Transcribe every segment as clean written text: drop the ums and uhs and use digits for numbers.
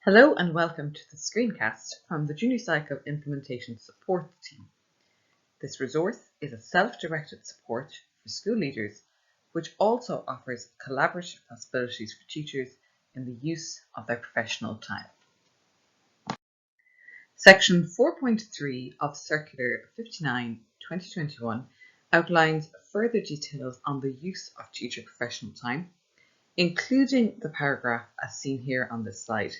Hello and welcome to the Screencast from the Junior Cycle Implementation Support Team. This resource is a self-directed support for school leaders, which also offers collaborative possibilities for teachers in the use of their professional time. Section 4.3 of Circular 59/2021 outlines further details on the use of teacher professional time, including the paragraph as seen here on this slide,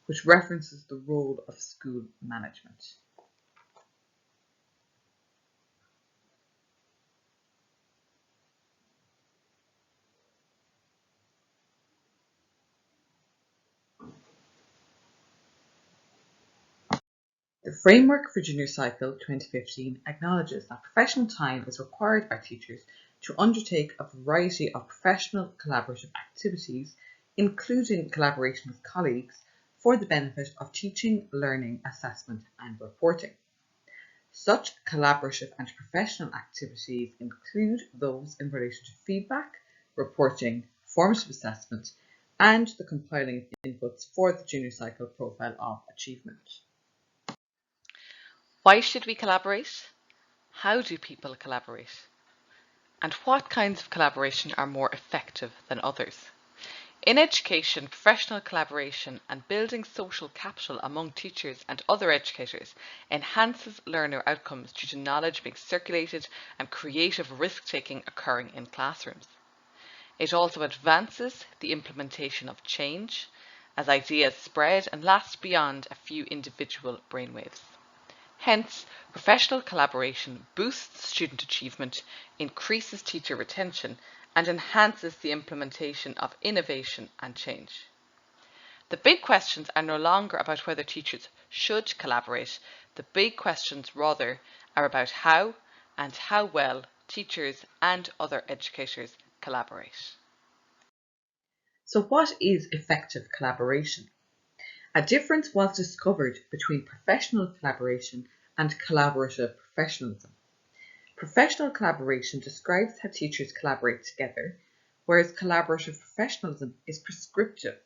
which references the role of school management. The Framework for Junior Cycle 2015 acknowledges that professional time is required by teachers to undertake a variety of professional collaborative activities, including collaboration with colleagues, for the benefit of teaching, learning, assessment and reporting. Such collaborative and professional activities include those in relation to feedback, reporting, formative assessment, and the compiling of inputs for the Junior Cycle Profile of Achievement. Why should we collaborate? How do people collaborate? And what kinds of collaboration are more effective than others? In education, professional collaboration and building social capital among teachers and other educators enhances learner outcomes due to knowledge being circulated and creative risk-taking occurring in classrooms. It also advances the implementation of change as ideas spread and last beyond a few individual brainwaves. Hence, professional collaboration boosts student achievement, increases teacher retention, and enhances the implementation of innovation and change. The big questions are no longer about whether teachers should collaborate. The big questions rather are about how and how well teachers and other educators collaborate. So what is effective collaboration? A difference was discovered between professional collaboration and collaborative professionalism. Professional collaboration describes how teachers collaborate together, whereas collaborative professionalism is prescriptive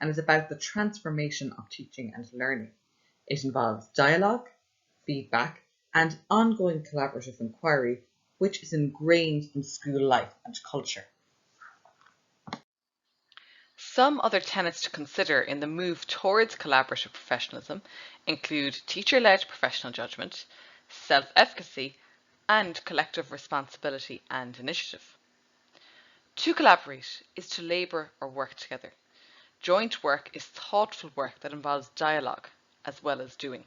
and is about the transformation of teaching and learning. It involves dialogue, feedback, and ongoing collaborative inquiry, which is ingrained in school life and culture. Some other tenets to consider in the move towards collaborative professionalism include teacher-led professional judgment, self-efficacy, and collective responsibility and initiative. To collaborate is to labour or work together. Joint work is thoughtful work that involves dialogue as well as doing.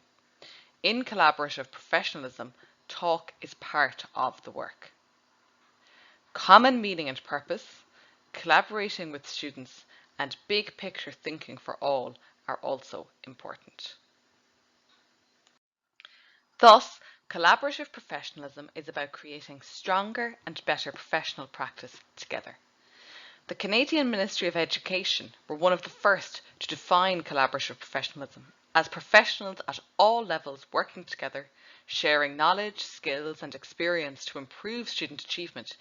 In collaborative professionalism, talk is part of the work. Common meaning and purpose, collaborating with students, and big picture thinking for all are also important. Thus, collaborative professionalism is about creating stronger and better professional practice together. The Canadian Ministry of Education were one of the first to define collaborative professionalism as professionals at all levels working together, sharing knowledge, skills and experience to improve student achievement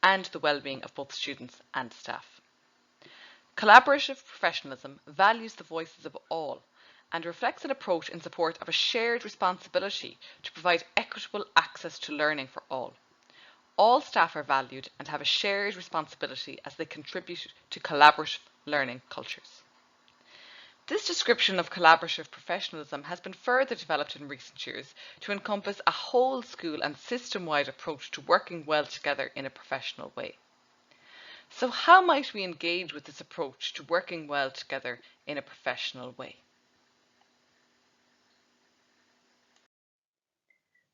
and the well-being of both students and staff. Collaborative professionalism values the voices of all and reflects an approach in support of a shared responsibility to provide equitable access to learning for all. All staff are valued and have a shared responsibility as they contribute to collaborative learning cultures. This description of collaborative professionalism has been further developed in recent years to encompass a whole school and system-wide approach to working well together in a professional way. So how might we engage with this approach to working well together in a professional way?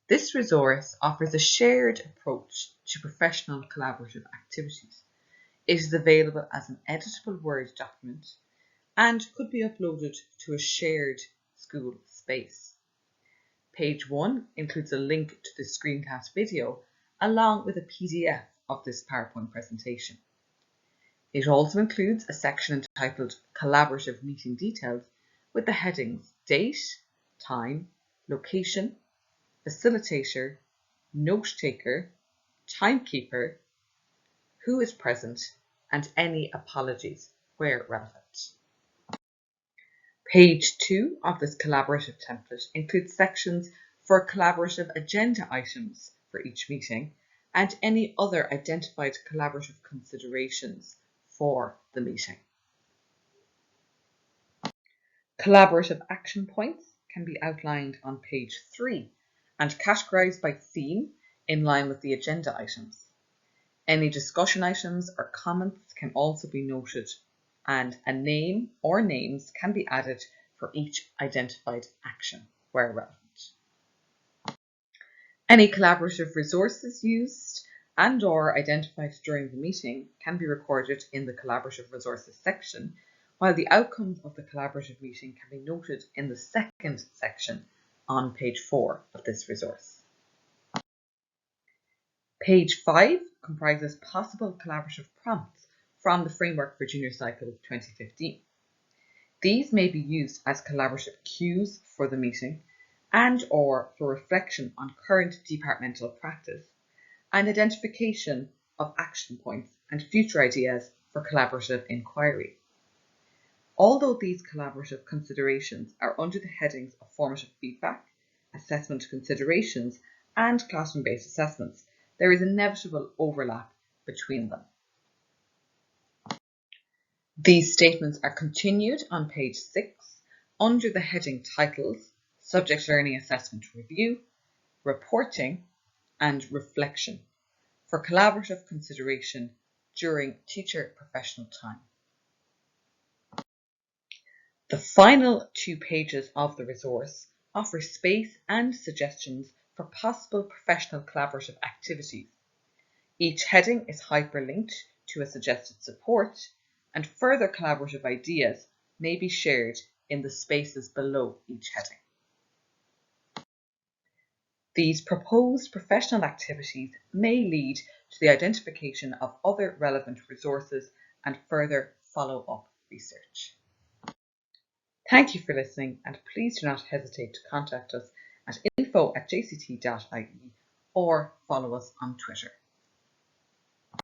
This resource offers a shared approach to professional collaborative activities. It is available as an editable Word document and could be uploaded to a shared school space. Page 1 includes a link to the screencast video along with a PDF of this PowerPoint presentation. It also includes a section entitled Collaborative Meeting Details with the headings Date, Time, Location, Facilitator, Note Taker, Timekeeper, who is present, and any apologies where relevant. Page 2 of this collaborative template includes sections for collaborative agenda items for each meeting and any other identified collaborative considerations for the meeting. Collaborative action points can be outlined on page 3 and categorised by theme in line with the agenda items. Any discussion items or comments can also be noted, and a name or names can be added for each identified action where relevant. Any collaborative resources used and/or identified during the meeting can be recorded in the collaborative resources section, while the outcomes of the collaborative meeting can be noted in the second section on page 4 of this resource. Page 5 comprises possible collaborative prompts from the Framework for Junior Cycle 2015. These may be used as collaborative cues for the meeting and/or for reflection on current departmental practice and identification of action points and future ideas for collaborative inquiry. Although these collaborative considerations are under the headings of formative feedback, assessment considerations, and classroom-based assessments, there is inevitable overlap between them. These statements are continued on page 6 under the heading titles Subject Learning Assessment Review, Reporting, and Reflection for collaborative consideration during teacher professional time. The final 2 pages of the resource offer space and suggestions for possible professional collaborative activities. Each heading is hyperlinked to a suggested support, and further collaborative ideas may be shared in the spaces below each heading. These proposed professional activities may lead to the identification of other relevant resources and further follow-up research. Thank you for listening, and please do not hesitate to contact us at info@jct.ie or follow us on Twitter.